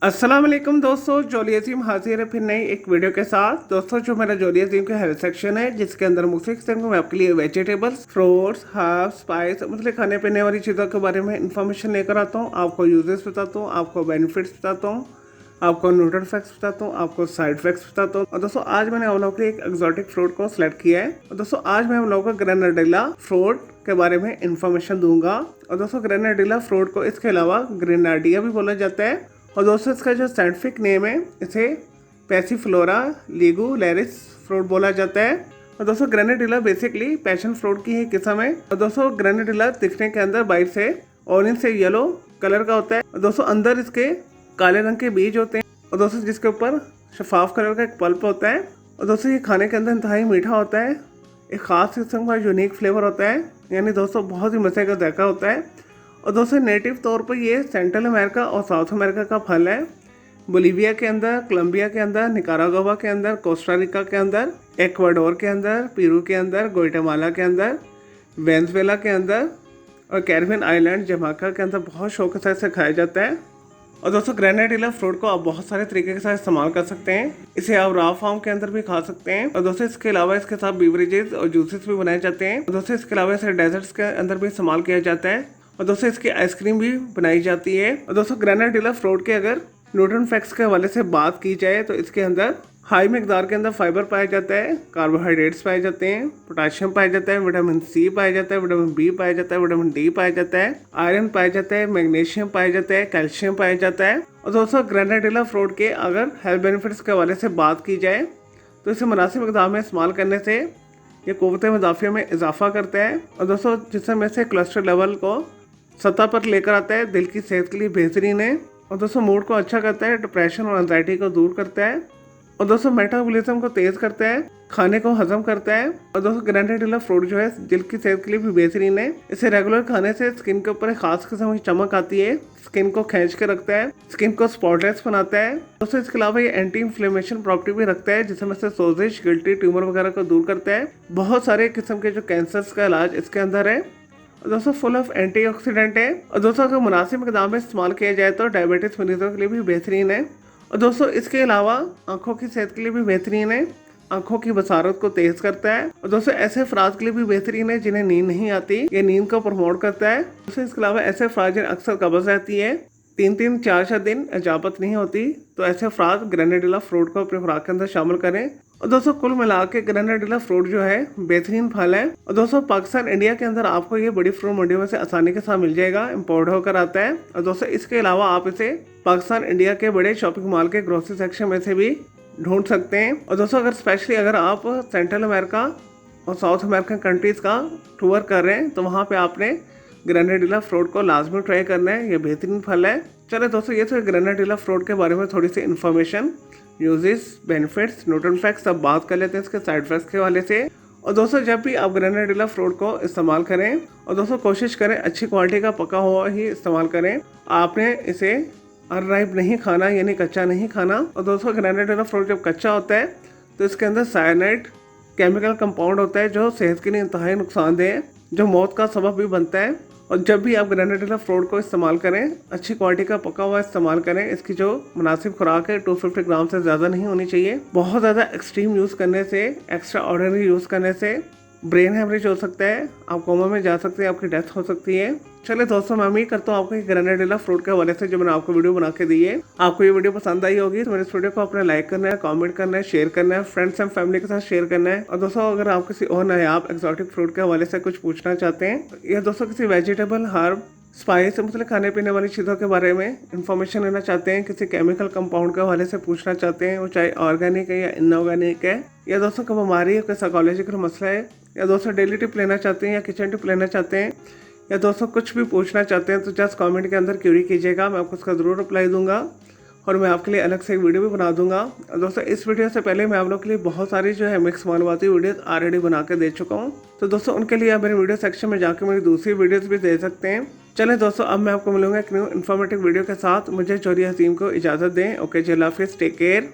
अस्सलाम वालेकुम दोस्तों, जोली अजीम हाजिर है फिर नई एक वीडियो के साथ। दोस्तों, जो मेरा जोली अजीम का हेल्थ सेक्शन है जिसके अंदर मुख्तलिफ किस्म के मैं आपके लिए वेजिटेबल्स, फ्रूट्स, हर्ब्स, स्पाइस मतलब खाने पीने वाली चीज़ों के बारे में इंफॉर्मेशन लेकर आता हूँ। आपको यूजेस बताता हूँ, आपको बेनिफिट्स बताता हूँ, आपको न्यूट्रल फैक्ट्स बताता हूँ, आपको साइड फैक्ट्स बताता हूँ। और दोस्तों, आज मैंने आप लोगों के लिए एक एक्सोटिक फ्रूट को सिलेक्ट किया है। और दोस्तों, आज मैं आप लोगों को ग्रेनेडिला फ्रूट के बारे में इंफॉर्मेशन दूंगा। और दोस्तों, ग्रेनेडिला फ्रूट को इसके अलावा ग्रेनाडिया भी बोला जाता है। और दोस्तों, इसका जो साइंटिफिक नेम है इसे पैसिफ्लोरा लिगुलेरिस फ्रूट बोला जाता है। और दोस्तों, ग्रेनेडिला बेसिकली पैशन फ्रूट की ही किस्म है। और दोस्तों, ग्रेनेडिला दिखने के अंदर बाहर से ऑरेंज से येलो कलर का होता है। और दोस्तों, अंदर इसके काले रंग के बीज होते हैं। और दोस्तों, जिसके ऊपर शफाफ कलर का एक पल्प होता है। और दोस्तों, ये खाने के अंदर इंतहाई मीठा होता है। एक ख़ास किस्म का यूनिक फ्लेवर होता है, यानी दोस्तों बहुत ही मज़े का जायका होता है। और दोस्तों, नेटिव तौर पर ये सेंट्रल अमेरिका और साउथ अमेरिका का फल है। बोलीविया के अंदर, कोलंबिया के अंदर, निकारागुआ के अंदर, कोस्टा रिका के अंदर, एक्वाडोर के अंदर, पेरू के अंदर, ग्वाटेमाला के अंदर, वेनेजुएला के अंदर और कैरिबियन आइलैंड जमाइका के अंदर बहुत शौक के साथ से खाया जाता है। और दोस्तों, ग्रेनेडिला फ्रूट को आप बहुत सारे तरीके के साथ इस्तेमाल कर सकते हैं। इसे आप रॉ फॉर्म के अंदर भी खा सकते हैं। और दोस्तों, इसके अलावा इसके साथ बेवरेजेस और जूसेस भी बनाए जाते हैं। और दोस्तों, इसके अलावा इसे डेजर्ट्स के अंदर भी इस्तेमाल किया जाता है। और दोस्तों, इसकी आइसक्रीम भी बनाई जाती है। और दोस्तों, ग्रेनेडिला फ्रूट के अगर न्यूट्रिएंट फैक्ट्स के हवाले से बात की जाए तो इसके अंदर हाई मिकदार के अंदर फाइबर पाया जाता है, कार्बोहाइड्रेट्स पाए जाते हैं, पोटाशियम पाया जाता है, विटामिन सी पाया जाता है, विटामिन बी पाया जाता है, विटामिन डी पाया जाता है, आयरन पाया जाता है, मैग्नीशियम पाया जाता है, कैल्शियम पाया जाता है। और दोस्तों, ग्रेनेडिला फ्रूट के अगर हेल्थ बेनिफिट्स के हवाले से बात की जाए तो इसे मुनासिब मिकदार में इस्तेमाल करने से ये क़ुव्वत मुदाफ़िया में इजाफा करता है। और दोस्तों, जिसमें से कोलेस्ट्रॉल लेवल को सतह पर लेकर आता है, दिल की सेहत के लिए बेहतरीन है। और दोस्तों, मूड को अच्छा करता है, डिप्रेशन और एंजाइटी को दूर करता है। और दोस्तों, मेटाबॉलिज्म को तेज़ करता है, खाने को हजम करता है। और दोस्तों, ग्रेनेडिला फ्रूट जो है दिल की सेहत के लिए भी बेहतरीन है। इसे रेगुलर खाने से स्किन के ऊपर एक खास किस्म की चमक आती है, स्किन को खींच के रखता है, स्किन को स्पॉटलेस बनाता है। दोस्तों, इसके अलावा ये एंटी इन्फ्लेमेशन प्रॉपर्टी भी रखता है, जिसमें से सोजिश, गिल्टी, ट्यूमर वगैरह को दूर करता है। बहुत सारे किस्म के जो कैंसर्स का इलाज इसके अंदर है। और दोस्तों, फुल ऑफ एंटीऑक्सीडेंट है। और दोस्तों, अगर मुनासिब मिकदार में इस्तेमाल किया जाए तो डायबिटीज़ मरीजों के लिए भी बेहतरीन है। और दोस्तों, इसके अलावा आंखों की सेहत के लिए भी बेहतरीन है, आंखों की बसारत को तेज करता है। और दोस्तों, ऐसे अफराद के लिए भी बेहतरीन है जिन्हें नींद नहीं आती, ये नींद को प्रमोट करता है। दोस्तों, इसके अलावा ऐसे अफराद जिन्हें अक्सर कब्ज रहती है, 3-4 दिन इजाबत नहीं होती, तो ऐसे अफराद ग्रेनेडिला फ्रूट को अपनी खुराक के अंदर शामिल करें। और दोस्तों, कुल मिला के ग्रेनेडिला फ्रूट जो है बेहतरीन फल है। और दोस्तों, पाकिस्तान, इंडिया के अंदर आपको ये बड़ी फ्रूट मंडियों में से आसानी के साथ मिल जाएगा, इम्पोर्ट होकर आता है। और दोस्तों, इसके अलावा आप इसे पाकिस्तान, इंडिया के बड़े शॉपिंग मॉल के ग्रोसरी सेक्शन में से भी ढूंढ सकते हैं। और दोस्तों, अगर स्पेशली अगर आप सेंट्रल अमेरिका और साउथ अमेरिकन कंट्रीज़ का टूर कर रहे हैं तो वहाँ पे आपने ग्रेनेडिला फ्रूट को लाजमी ट्राई करना है, ये बेहतरीन फल है। चलो दोस्तों, ये तो ग्रेनेडिला फ्रूट के बारे में थोड़ी सी information, uses, benefits, nutrient facts सब बात कर लेते हैं इसके साइड इफेक्ट्स के हवाले से। और दोस्तों, जब भी आप ग्रेनेडिला फ्रूट को इस्तेमाल करें और दोस्तों कोशिश करें अच्छी क्वालिटी का पका हुआ ही इस्तेमाल करें। आपने इसे अनराइप नहीं खाना, यानी कच्चा नहीं खाना। और दोस्तों, ग्रेनेडिला फ्रूट जब कच्चा होता है तो इसके अंदर साइनाइड केमिकल कंपाउंड होता है जो सेहत के लिए इंतहाई नुकसानदेह है, जो मौत का सबब भी बनता है। और जब भी आप ग्रेनेडिला फ्रूट को इस्तेमाल करें, अच्छी क्वालिटी का पका हुआ इस्तेमाल करें। इसकी जो मुनासिब खुराक है 250 ग्राम से ज़्यादा नहीं होनी चाहिए। बहुत ज़्यादा एक्सट्रीम यूज़ करने से, एक्स्ट्रा ऑर्डिनरी यूज़ करने से ब्रेन हैमरेज हो सकता है, आप कोमा में जा सकते हैं, आपकी डेथ हो सकती है। चलिए दोस्तों, मैं उम्मीद करता हूँ आपको ग्रेनेडिला फ्रूट के हवाले से जो मैंने आपको वीडियो बना के दी है, आपको ये वीडियो पसंद आई होगी। तो मेरे इस वीडियो को अपने लाइक करना है, कमेंट करना है, शेयर करना है, फ्रेंड्स एंड फैमिली के साथ शेयर करना है। और दोस्तों, अगर आप किसी और नायाब एक्सोटिक फ्रूट के हवाले से कुछ पूछना चाहते हैं या दोस्तों किसी वेजिटेबल, हर्ब, स्पाइस मतलब खाने पीने वाली चीज़ों के बारे में इंफॉर्मेशन लेना चाहते हैं, किसी केमिकल कंपाउंड के हवाले से पूछना चाहते हैं, वो चाहे ऑर्गेनिक है या इनऑर्गेनिक है, या दोस्तों कोई बीमारी है, कोई साइकोलॉजिकल मसला है, या दोस्तों डेली टिप लेना चाहते हैं या किचन टिप लेना चाहते हैं, या दोस्तों कुछ भी पूछना चाहते हैं, तो जस्ट कमेंट के अंदर क्यूरी कीजिएगा, मैं आपको उसका ज़रूर रिप्लाई दूंगा। और मैं आपके लिए अलग से एक वीडियो भी बना दूंगा। और दोस्तों, इस वीडियो से पहले मैं आप लोग के लिए बहुत सारी जो है मिक्स मालूमाती वीडियोस ऑलरेडी बना के दे चुका हूँ, तो दोस्तों उनके लिए आप मेरे वीडियो सेक्शन में जाकर मेरी दूसरी वीडियोस भी दे सकते हैं। चलें दोस्तों, अब मैं आपको मिलूंगा एक न्यू इन्फॉर्मेटिव वीडियो के साथ। मुझे जोली हसीम को इजाज़त दें। ओके जी, अल्लाह हाफिज़, टेक केयर।